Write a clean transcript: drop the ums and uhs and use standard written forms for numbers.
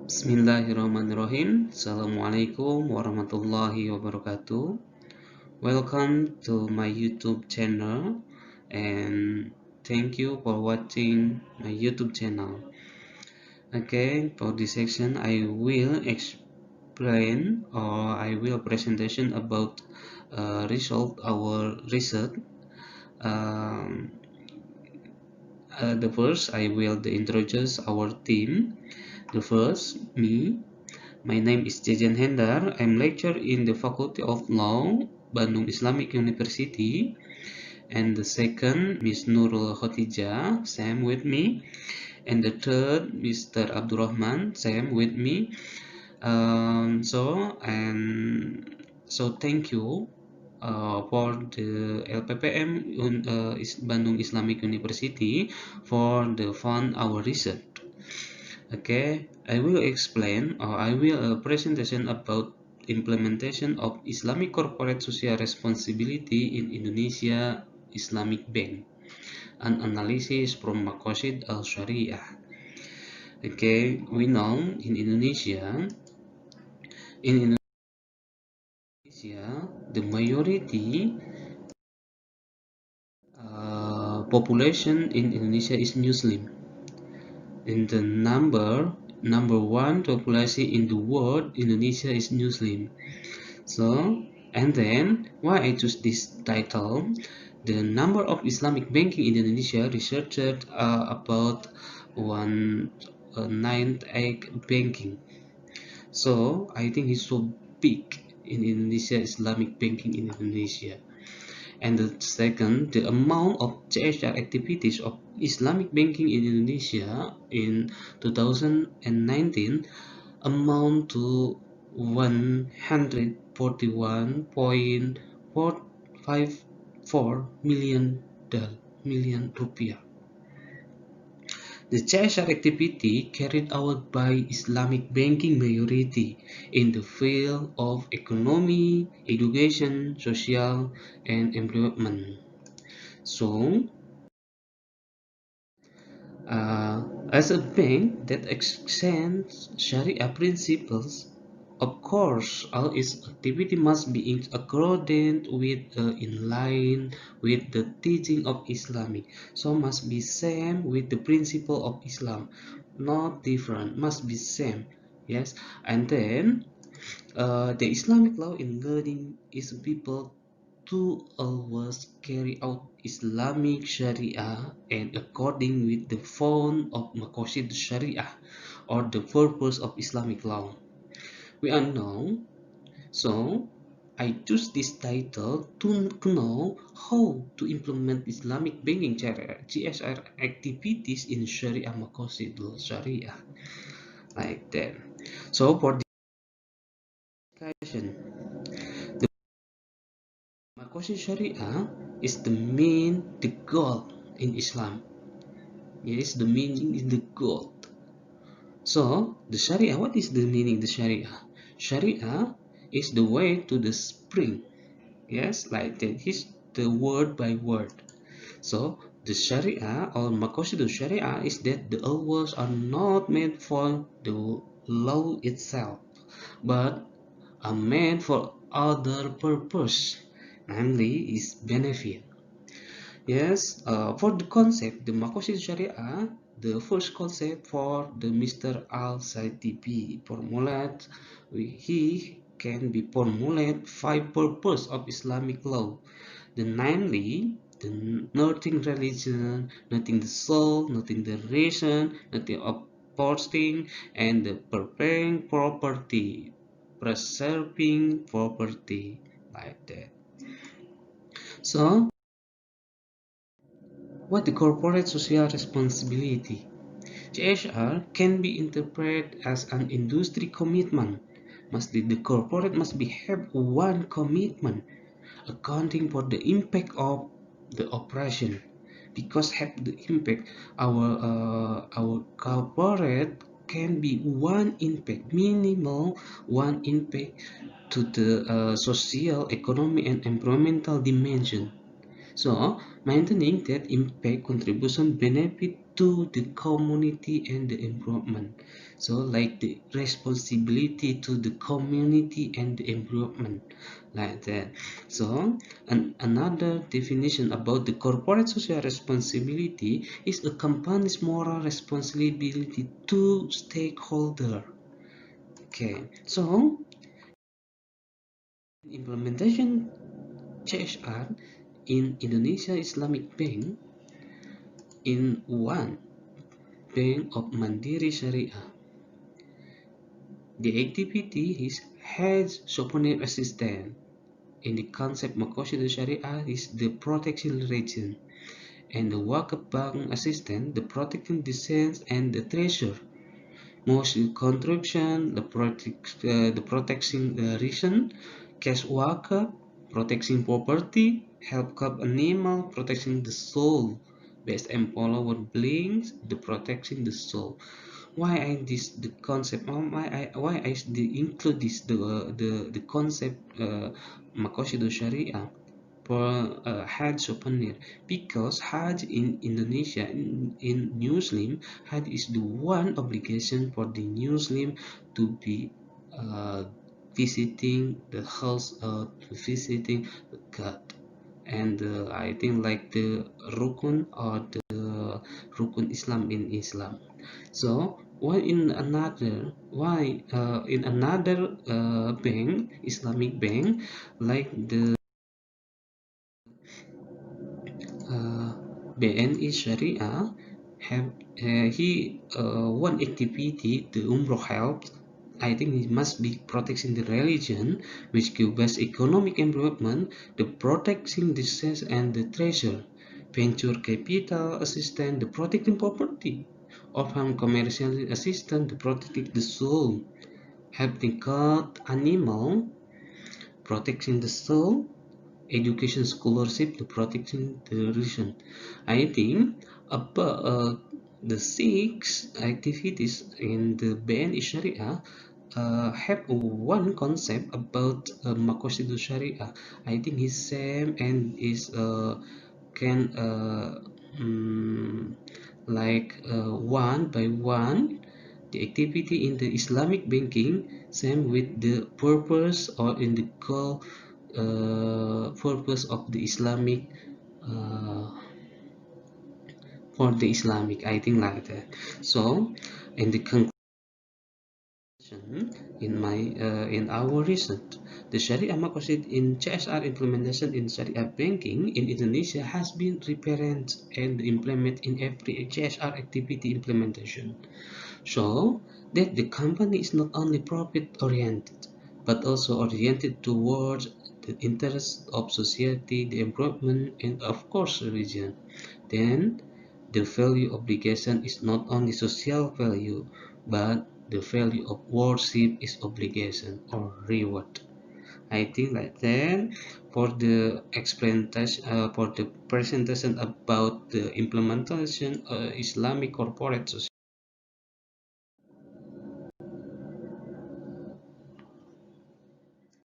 Bismillahirrahmanirrahim. Assalamualaikum warahmatullahi wabarakatuh. Welcome to my YouTube channel and thank you for watching my YouTube channel. Okay, for this section I will explain or I will presentation about result our research. Um, the first I will introduce our team. The first me. My name is Jejen Hendar. I'm lecturer in the Faculty of Law, Bandung Islamic University. And the second, Miss Nurul Khotijah, same with me. And the third, Mr. Abdurrahman, same with me. So thank you for the LPPM Bandung Islamic University for the fund our research. Okay, I will explain or I will presentation about implementation of Islamic corporate social responsibility in Indonesia Islamic Bank, an analysis from Maqasid Al-Syariah. Okay, we know in Indonesia, the majority population in Indonesia is Muslim. And the number one population in the world, Indonesia is Muslim. So, and then why I choose this title? The number of Islamic banking in Indonesia researched about 198 banking. So I think it's so big in Indonesia, Islamic banking in Indonesia. And the second, the amount of CSR activities of Islamic banking in Indonesia in 2019 amount to 141.454 million rupiah. The CSR activity carried out by Islamic banking majority in the field of economy, education, social, and employment. So, as a bank that extends Sharia principles, of course, all its activity must be in accordance with, in line with the teaching of Islamic. So must be same with the principle of Islam, not different. Must be same. Yes, and then the Islamic law in learning is people to always carry out Islamic Sharia and according with the font of Maqasid Sharia or the purpose of Islamic law. We are known, so I choose this title to know how to implement Islamic banking CSR activities in Sharia Maqasid Sharia, like that. So for discussion, the Maqasid Sharia is the goal in Islam. Yes, the meaning is the goal. So the Sharia, what is the meaning the Sharia? Sharia is the way to the spring. Yes, like that is the word by word. So the Sharia or Maqasid Sharia is that the laws are not made for the law itself, but are made for other purpose, namely is benefit. Yes, for the concept, the Maqasid Sharia, the first concept for the Mr. Al-Syariah formulate, he can be formulate five purpose of Islamic law. The namely, the nothing religion, nothing the soul, nothing the reason, nothing opposing, and the preserving property, like that. So, what the corporate social responsibility? CSR can be interpreted as an industry commitment. The corporate must be have one commitment accounting for the impact of the operation, because have the impact our corporate can be one impact, minimal one impact to the social, economic, and environmental dimension. So maintaining that impact contribution benefit to the community and the environment. So like the responsibility to the community and the environment, like that. So another definition about the corporate social responsibility is a company's moral responsibility to stakeholder. Okay, so implementation CSR in Indonesia Islamic Bank in one Bank of Mandiri Syariah. The activity is has supporting assistant. In the concept Maqasid Syariah is the protection region, and the Wakaf Bank assistant, the protecting the sense and the treasure. Most contribution, the protection the region, cash Wakaf, protecting property, help cup animal, protecting the soul. Best empower blinks, the protecting the soul. Why I this the concept? Why I include this the concept Maqasid Syariah for Hajj souvenir, because Hajj in Indonesia in Muslim, Hajj is the one obligation for the Muslim to be uh, visiting the house, visiting the God, and I think like the Rukun or the Rukun Islam in Islam. So in another bank, Islamic bank, like the uh, BNI Sharia, have one activity, the Umroh help. I think it must be protecting the religion, which gives economic improvement, the protecting the sense and the treasure, venture capital assistance, the protecting property, orphan commercial assistance, the protecting the soul, helping cut animal, protecting the soul, education scholarship to protecting the religion. I think about the six activities in the BNI Sharia have one concept about Maqasid Sharia. I think is same and is can mm, like one by one the activity in the Islamic banking, same with the purpose or in the goal purpose of the Islamic uh, for the Islamic, I think like that. So in the conclusion, in our research, the Sharia Maqasid in CSR implementation in Sharia banking in Indonesia has been referenced and implemented in every CSR activity implementation. So that the company is not only profit oriented but also oriented towards the interests of society, the environment, and of course religion. Then the value obligation is not only social value but the value of worship is obligation or reward. I think like that for the explanation for the presentation about the implementation Islamic corporate